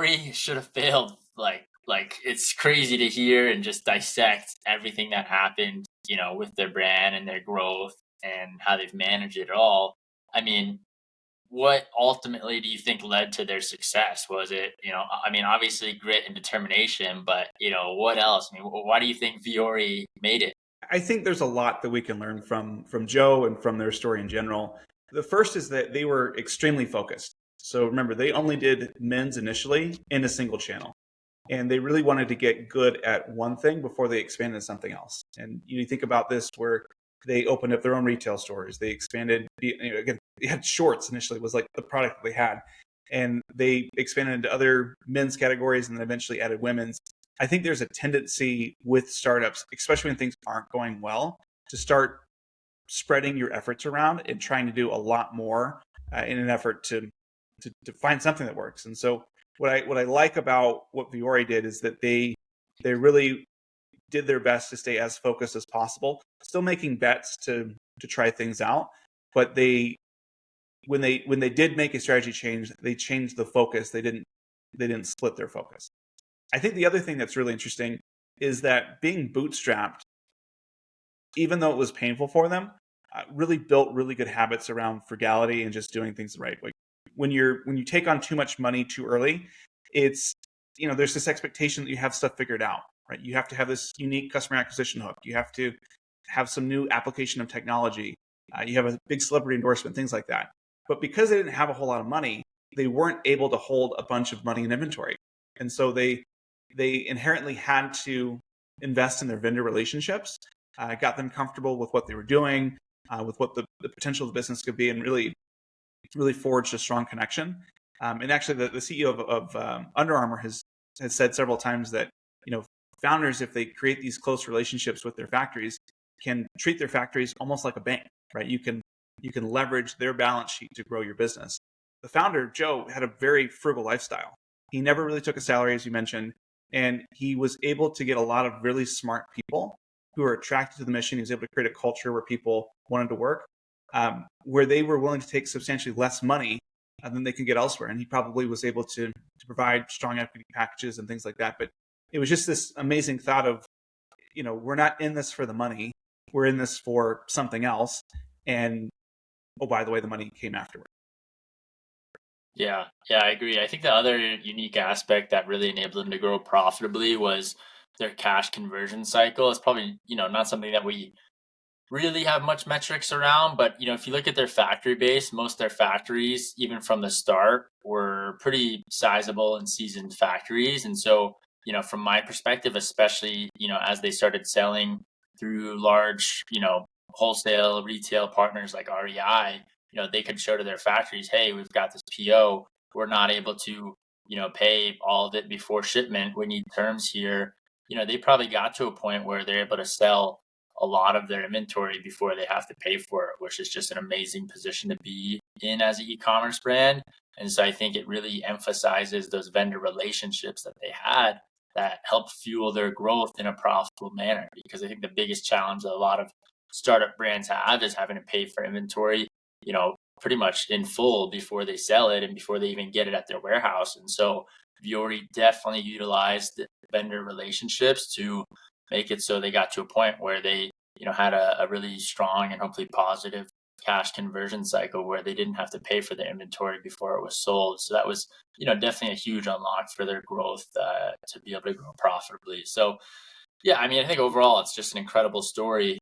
Vuori should have failed. Like it's crazy to hear and just dissect everything that happened, with their brand and their growth and how they've managed it all. I mean, what ultimately do you think led to their success? Was it, I mean, obviously grit and determination, but what else? I mean, why do you think Viore made it? I think there's a lot that we can learn from Joe and from their story in general. The first is that they were extremely focused. So remember, they only did men's initially in a single channel, and they really wanted to get good at one thing before they expanded to something else. And you think about this, where they opened up their own retail stores, they expanded. Again, they had shorts initially was like the product that they had, and they expanded into other men's categories, and then eventually added women's. I think there's a tendency with startups, especially when things aren't going well, to start spreading your efforts around and trying to do a lot more in an effort to find something that works. And so what I like about what Viore did is that they really did their best to stay as focused as possible, still making bets to try things out, but when they did make a strategy change, they changed the focus. They didn't split their focus. I think the other thing that's really interesting is that being bootstrapped, even though it was painful for them, really built really good habits around frugality and just doing things the right way. When you take on too much money too early, it's there's this expectation that you have stuff figured out, right? You have to have this unique customer acquisition hook. You have to have some new application of technology. You have a big celebrity endorsement, things like that. But because they didn't have a whole lot of money, they weren't able to hold a bunch of money in inventory, and so they inherently had to invest in their vendor relationships, got them comfortable with what they were doing, with what the potential of the business could be, and really forged a strong connection. And actually, the CEO of Under Armour has said several times that founders, if they create these close relationships with their factories, can treat their factories almost like a bank, right? You can leverage their balance sheet to grow your business. The founder, Joe, had a very frugal lifestyle. He never really took a salary, as you mentioned, and he was able to get a lot of really smart people who were attracted to the mission. He was able to create a culture where people wanted to work, where they were willing to take substantially less money than they could get elsewhere. And he probably was able to provide strong equity packages and things like that. But it was just this amazing thought of, we're not in this for the money. We're in this for something else. And, oh, by the way, the money came afterward. Yeah, yeah, I agree. I think the other unique aspect that really enabled them to grow profitably was their cash conversion cycle. It's probably, not something that we really have much metrics around, but if you look at their factory base, most of their factories, even from the start, were pretty sizable and seasoned factories. And so, from my perspective, especially, as they started selling through large, wholesale retail partners like REI, they could show to their factories, hey, we've got this PO. We're not able to, pay all of it before shipment. We need terms here. They probably got to a point where they're able to sell a lot of their inventory before they have to pay for it, which is just an amazing position to be in as an e-commerce brand. And so I think it really emphasizes those vendor relationships that they had that help fuel their growth in a profitable manner. Because I think the biggest challenge that a lot of startup brands have is having to pay for inventory, pretty much in full before they sell it and before they even get it at their warehouse. And so Vuori definitely utilized the vendor relationships to make it so they got to a point where they, had a really strong and hopefully positive cash conversion cycle where they didn't have to pay for the inventory before it was sold. So that was, definitely a huge unlock for their growth to be able to grow profitably. So, yeah, I mean, I think overall it's just an incredible story.